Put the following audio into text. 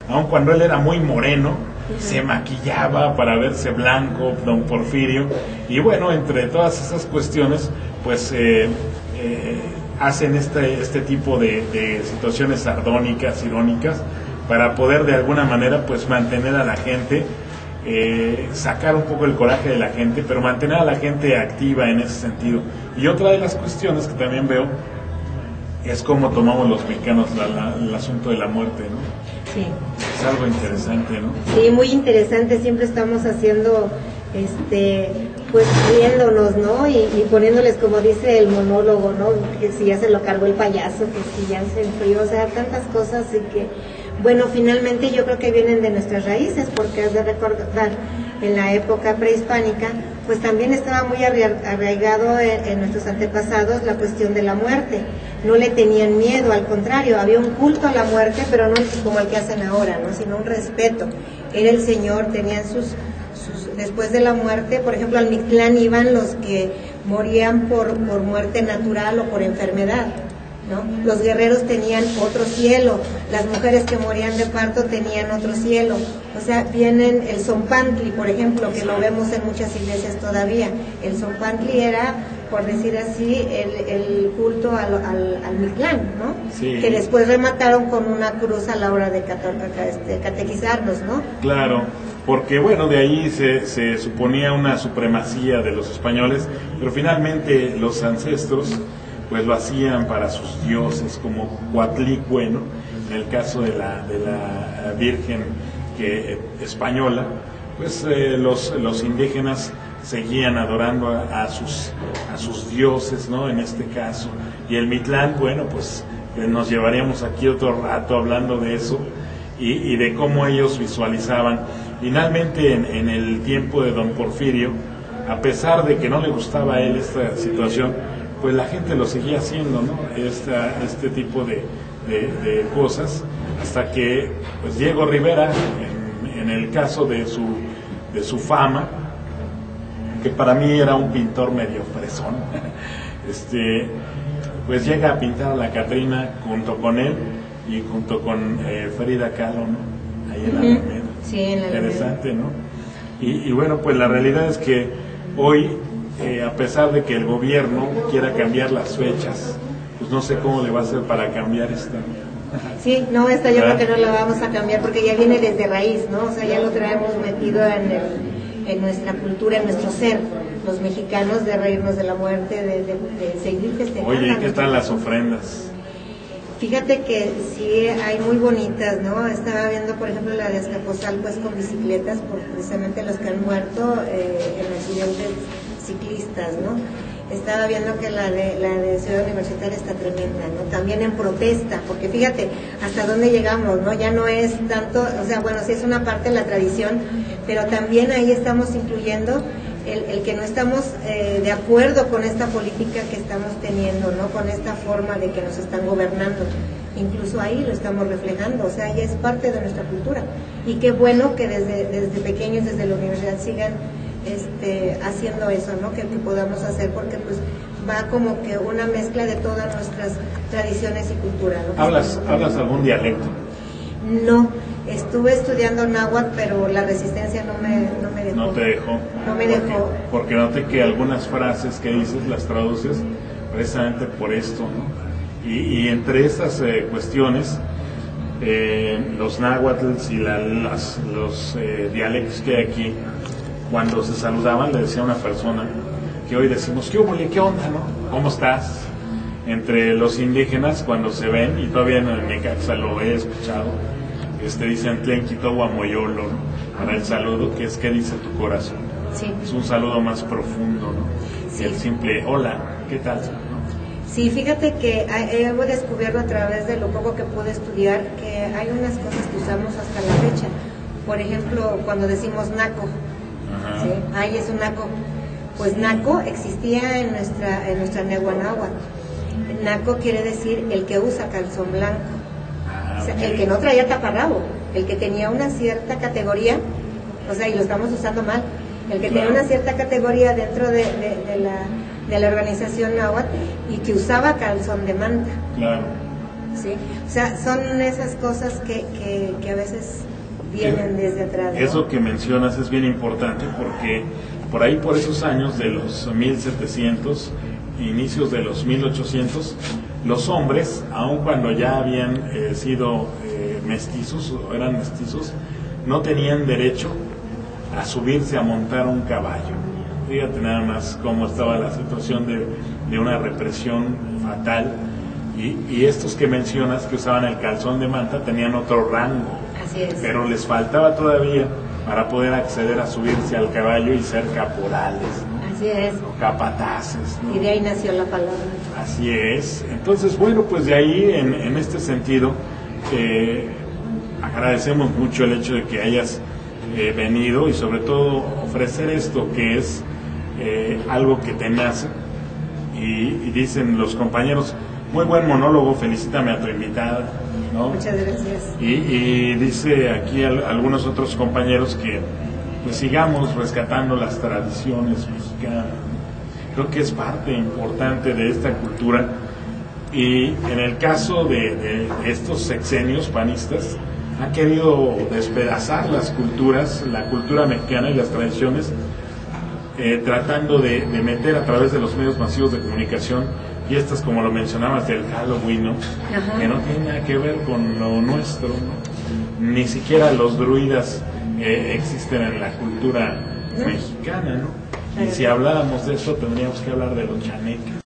aun cuando él era muy moreno, se maquillaba para verse blanco, don Porfirio, y bueno, entre todas esas cuestiones, pues hacen este tipo de situaciones sardónicas, irónicas, para poder de alguna manera pues mantener a la gente, sacar un poco el coraje de la gente, pero mantener a la gente activa en ese sentido. Y otra de las cuestiones que también veo es cómo tomamos los mexicanos el asunto de la muerte, ¿no? Sí. Es algo interesante, ¿no? Sí, muy interesante, siempre estamos haciendo, pues riéndonos, ¿no? Y poniéndoles, como dice el monólogo, ¿no? Que si ya se lo cargó el payaso, que si ya se enfrió, o sea, tantas cosas y que, bueno, finalmente yo creo que vienen de nuestras raíces, porque has de recordar, en la época prehispánica, pues también estaba muy arraigado en nuestros antepasados la cuestión de la muerte. No le tenían miedo, al contrario, había un culto a la muerte, pero no como el que hacen ahora, ¿no? Sino un respeto. Era el Señor, tenían sus después de la muerte, por ejemplo, al Mictlán iban los que morían por muerte natural o por enfermedad, ¿no? Los guerreros tenían otro cielo, las mujeres que morían de parto tenían otro cielo. O sea, vienen el Zompantli, por ejemplo, que lo vemos en muchas iglesias todavía. El Zompantli era, por decir así, el culto al Mictlán, ¿no? Sí. Que después remataron con una cruz a la hora de catequizarnos, ¿no? Claro, porque bueno, de ahí se suponía una supremacía de los españoles, pero finalmente los ancestros pues lo hacían para sus dioses, como Coatlicue, ¿no? En el caso de la Virgen española, pues los indígenas seguían adorando a sus dioses, ¿no? En este caso. Y el Mictlán, bueno, pues nos llevaríamos aquí otro rato hablando de eso y de cómo ellos visualizaban. Finalmente, en el tiempo de don Porfirio, a pesar de que no le gustaba a él esta situación, pues la gente lo seguía haciendo, ¿no? Este tipo de cosas, hasta que pues Diego Rivera, en el caso de su fama, que para mí era un pintor medio fresón, pues llega a pintar a la Catrina junto con él y junto con Frida Kahlo, ¿no? Ahí en la Alameda. Sí, en la Alameda. Interesante, ¿no? Y bueno, pues la realidad es que hoy, a pesar de que el gobierno quiera cambiar las fechas, pues no sé cómo le va a hacer para cambiar esta. Sí, no, esta yo creo que no la vamos a cambiar porque ya viene desde raíz, ¿no? O sea, ya lo traemos metido en nuestra cultura, en nuestro ser, los mexicanos, de reírnos de la muerte, de seguir festejando. Oye, ¿y qué tal las ofrendas? Fíjate que sí hay muy bonitas, ¿no? Estaba viendo, por ejemplo, la de Azcapotzalco, pues con bicicletas, por precisamente los que han muerto en accidentes ciclistas, ¿no? Estaba viendo que la de Ciudad Universitaria está tremenda, ¿no? También en protesta, porque fíjate hasta dónde llegamos, ¿no? Ya no es tanto, o sea, bueno, sí es una parte de la tradición, pero también ahí estamos incluyendo el que no estamos de acuerdo con esta política que estamos teniendo, ¿no? Con esta forma de que nos están gobernando. Incluso ahí lo estamos reflejando, o sea, ya es parte de nuestra cultura. Y qué bueno que desde pequeños, desde la universidad, sigan haciendo eso, ¿no? Que podamos hacer, porque pues va como que una mezcla de todas nuestras tradiciones y cultura, ¿no? ¿Hablas algún dialecto? No, estuve estudiando náhuatl, pero la resistencia no me dejó. No te dejó. No me dejó. Porque noté que algunas frases que dices las traduces precisamente por esto, ¿no? Y entre estas cuestiones, los náhuatls y los dialectos que hay aquí, cuando se saludaban, le decía a una persona que hoy decimos, ¿qué hubo? ¿Qué onda, no? ¿Cómo estás? Entre los indígenas, cuando se ven, y todavía en el Necaxa lo he escuchado, dicen Tlenquitowa Moyolo, ¿no? Para el saludo, que es ¿qué dice tu corazón? Sí. Es un saludo más profundo, ¿no? Sí. Y el simple hola, ¿qué tal? ¿No? Sí, fíjate que hemos descubierto a través de lo poco que pude estudiar que hay unas cosas que usamos hasta la fecha. Por ejemplo, cuando decimos naco, ¿sí? Ahí es un naco. Pues naco existía en nuestra lengua náhuatl. Naco quiere decir el que usa calzón blanco. O sea, el que no traía taparrabo, el que tenía una cierta categoría, o sea, y lo estamos usando mal, el que tenía una cierta categoría dentro de la organización náhuatl y que usaba calzón de manta. Claro. ¿sí? O sea, son esas cosas que a veces vienen desde atrás, ¿no? Eso que mencionas es bien importante porque por ahí, por esos años de los 1700, inicios de los 1800, los hombres, aun cuando ya habían sido mestizos o eran mestizos, no tenían derecho a subirse a montar un caballo. Fíjate nada más cómo estaba la situación de una represión fatal, y estos que mencionas que usaban el calzón de manta tenían otro rango. Así es. Pero les faltaba todavía para poder acceder a subirse al caballo y ser caporales, ¿no? Así es. O capataces, ¿no? Y de ahí nació la palabra. Así es. Entonces, bueno, pues de ahí, en este sentido, agradecemos mucho el hecho de que hayas venido y sobre todo ofrecer esto que es algo que te nace. Y dicen los compañeros, muy buen monólogo, felicítame a tu invitada, ¿no? Muchas gracias. Y dice aquí algunos otros compañeros que pues sigamos rescatando las tradiciones mexicanas. Creo que es parte importante de esta cultura, y en el caso de estos sexenios panistas han querido despedazar las culturas, la cultura mexicana y las tradiciones, tratando de meter a través de los medios masivos de comunicación fiestas como lo mencionabas del Halloween, ¿no? Ajá. Que no tiene nada que ver con lo nuestro, ¿no? Ni siquiera los druidas existen en la cultura mexicana, ¿no? Y si habláramos de eso tendríamos que hablar de los chanecas.